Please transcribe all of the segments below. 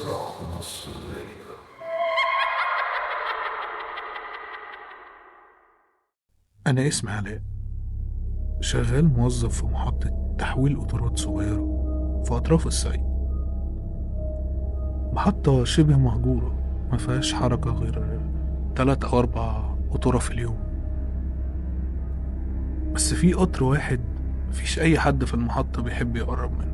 صراخ نص الليل. أنا اسمي علاء، شغال موظف في محطة تحويل قطارات صغيرة في أطراف الصعيد. محطة شبه مهجورة، مفيهاش حركة غير 3 أو 4 قطورة في اليوم. بس في قطر واحد مفيش أي حد في المحطة بيحب يقرب منه،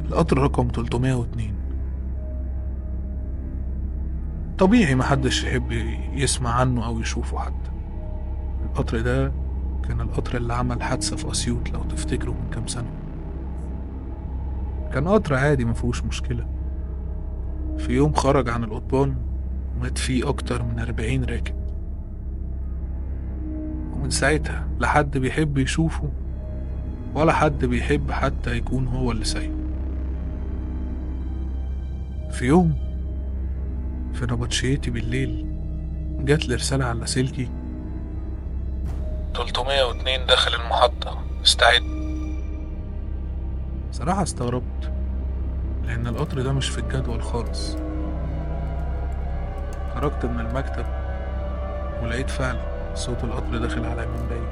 القطر رقم 302. طبيعي محدش يحب يسمع عنه أو يشوفه حتى. القطر ده كان القطر اللي عمل حادثة في أسيوط لو تفتكروا من كام سنة. كان قطر عادي مفيهوش مشكلة. في يوم خرج عن القضبان مات فيه أكتر من 40 راكب، ومن ساعتها لا حد بيحب يشوفه ولا حد بيحب حتى يكون هو اللي سايقه. في يوم في نبطشيتي بالليل جات لي رسالة على لاسلكي: 302 داخل المحطة، استعد. صراحة استغربت، لأن القطر ده مش في الجدول خالص. خرجت من المكتب ولقيت فعلا صوت القطر داخل على من بعيد،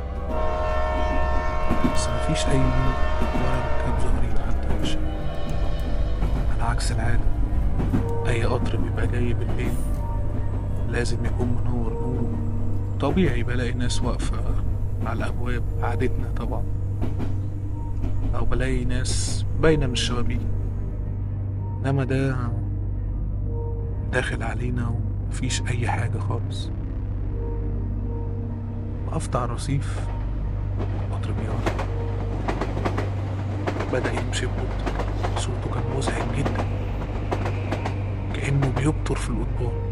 بس مفيش أي نور ولا ركاب ظاهرين حتى يمشي. على عكس العادة، أي قطر بيبقى جاي بالليل لازم يكون منور نوره. طبيعي بلاقي ناس واقفة على الأبواب، عادتنا طبعا، أو بلاقي ناس باينة من الشبابيك. إنما ده داخل علينا ومفيش أي حاجة خالص. وقفت على الرصيف، القطر بيقرب، بدأ يمشي ببطء. صوته كان مزعج جدا، كأنه بيبطر في القضبان.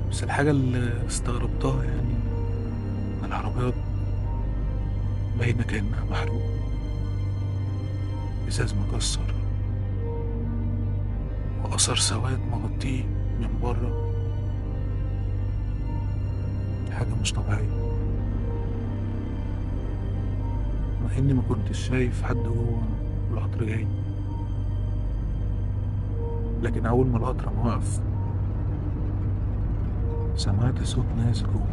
بس الحاجة اللي استغربتها يعني العربيات باينة كأنها محروقة، إزاز مكسر وأثر سواد مغطيه من بره. حاجة مش طبيعية، مع إني ما كنتش شايف حد جوه القطر جاي. لكن أول ما القطر ما وقف سمعت صوت ناس جوه.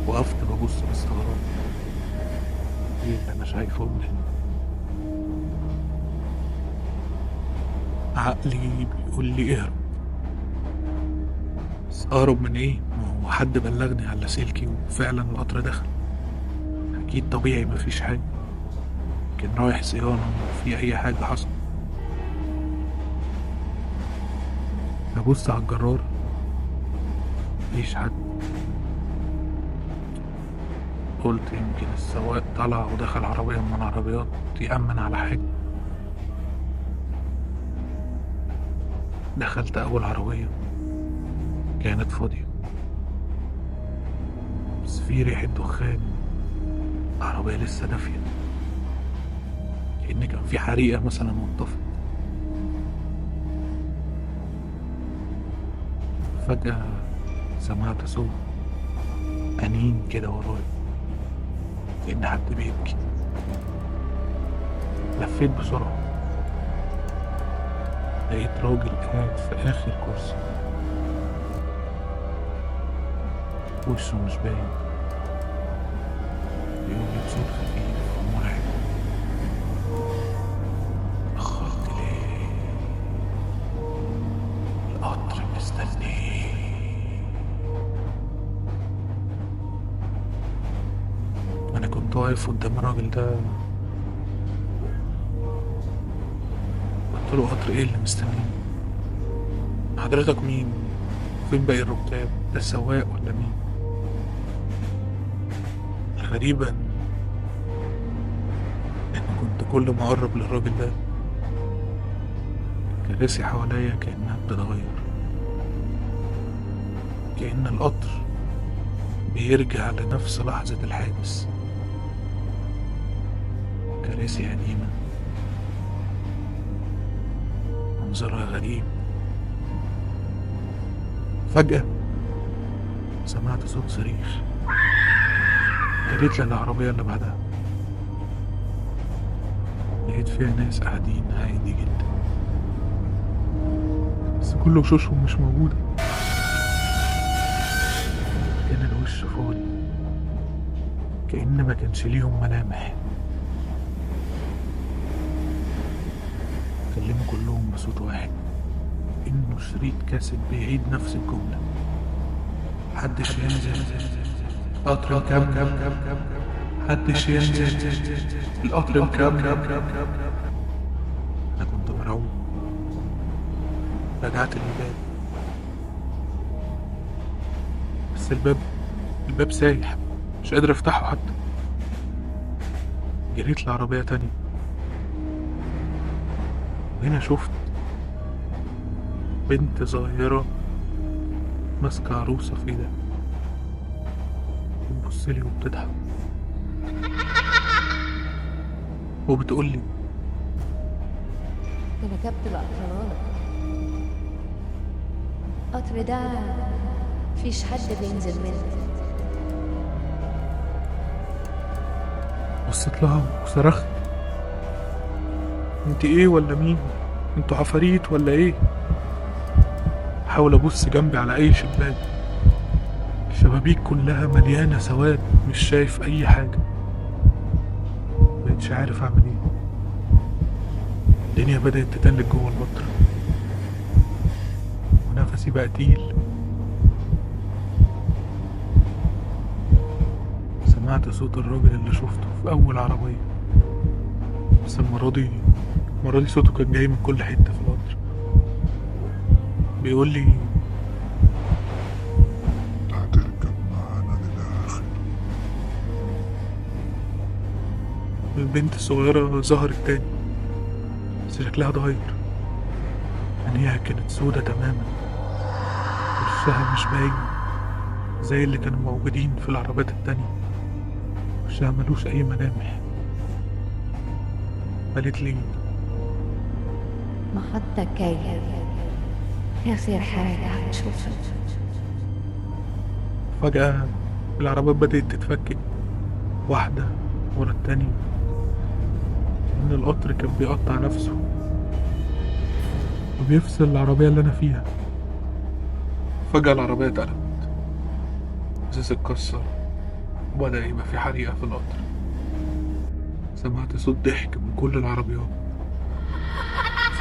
وقفت ببص باستغراب، ايه اللي انا شايفه قدامي؟ عقلي بيقول لي اهرب، بس اهرب من ايه؟ ما هو حد بلغني على لاسلكي وفعلا القطر دخل. اكيد طبيعي مفيش حاجه، كان رايح صيانه في اي حاجه حصل. ببص على الجرار، مفيش حد. قلت يمكن السواق طلع ودخل عربيه من العربيات يأمن على حاجه. دخلت اول عربيه، كانت فاضيه، بس في ريحه دخان. العربيه لسه دافيه، كأن كان في حريقه مثلا وانطفت. فجأة سمعت صوت أنين كده ورايا، كأن حد بيبكي. لفيت بسرعة، لقيت راجل قاعد في آخر كرسي، وشه مش باين، بيقول لي بصوت خفيف ومرعب: أخرت ليه؟ القطر مستنيه. أنا كنت واقف قدام الراجل ده، قلت له: قطر إيه اللي مستنيه؟ حضرتك مين؟ فين باقي الركاب؟ ده السواق ولا مين؟ الغريبة إن كنت كل ما أقرب للراجل ده الكراسي حواليا كأنها بتتغير، كأن القطر بيرجع لنفس لحظة الحادث. كراسي قديمة، منظرها غريب. فجأة سمعت صوت صريخ، جريت للعربية اللي بعدها. لقيت فيها ناس قاعدين عادي جدا، بس كل وشوشهم مش موجودة. كان الوش فاضي، كأن ما كانش ليهم ملامح. اتكلموا كلهم بصوت واحد، إنه شريط كاسيت بيعيد نفس الجملة: محدش ينزل، القطر مكمل، محدش ينزل، القطر مكمل. أنا كنت مرعوب. رجعت للباب، بس الباب سايح، مش قادر افتحه حتى. جريت لعربية تانية، وهنا شفت بنت صغيرة ماسكة عروسة في ايدها، بتبصلي وبتضحك وبتقولي: ركبت القطر غلط. القطر ده مفيش حد بينزل منه. بصيت لها وصرخت: انت ايه ولا مين؟ انتوا عفاريت ولا ايه؟ حاول ابص جنبي على اي شباك، الشبابيك كلها مليانة سواد، مش شايف اي حاجة. مبقتش عارف اعمل ايه. الدنيا بدأت تتلج جوه القطر، ونفسي بقى تقيل. سمعت صوت الراجل اللي شفته في أول عربية، بس المرة دي صوته كان جاي من كل حتة في القطر. بيقول لي: هتركب معانا للآخر. البنت الصغيرة ظهرت تاني، بس شكلها اتغير. عينيها كانت سودة تماما، وشها مش باين زي اللي كانوا موجودين في العربيات التانية. وشها ملوش أي ملامح. قالت لي: محطة جاية، آخر حاجة هتشوفها. فجأة العربيات بدأت تتفكك، واحدة ورا التانية، إن القطر كان بيقطع نفسه وبيفصل العربية اللي أنا فيها. فجأة العربية اتقلبت، إزاز اتكسر، وبدأ يبقى في حريقة في القطر. سمعت صوت ضحك من كل العربيات،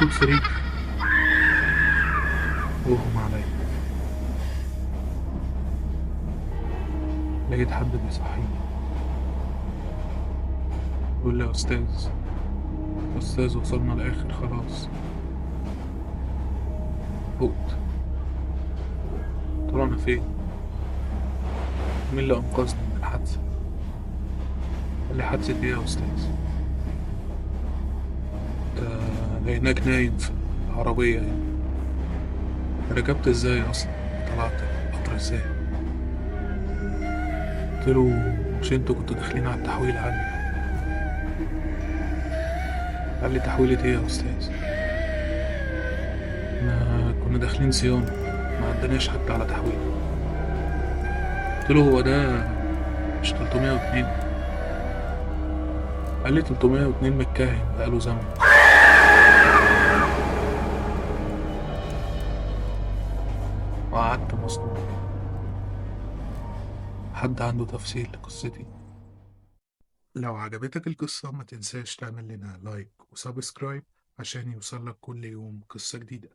صوت صريخ، واغمى عليا. لقيت حد بيصحيني، يقول لي: يا أستاذ وصلنا الآخر خلاص. فقت. قلت له: أنا فين؟ مين اللي أنقذني من الحادثة؟ قال لي: حادثة إيه يا أستاذ؟ أنت لقيناك نايم في العربية هنا. ركبت إزاي أصلا؟ طلعت القطر إزاي؟ قلت له: مش انتوا كنتوا داخلين على التحويل عني؟ قال لي: تحويلة ايه يا استاذ؟ ما كنا داخلين صيانة، ما عدناش حتى على تحويل. قلت له: هو ده مش 302؟ قال لي: 302 متكهن بقاله زمن. وقعدت مصدوم. حد عنده تفسير لقصتي؟ لو عجبتك القصة ما تنساش تعمل لنا لايك وسبسكرايب عشان يوصلك كل يوم قصة جديدة.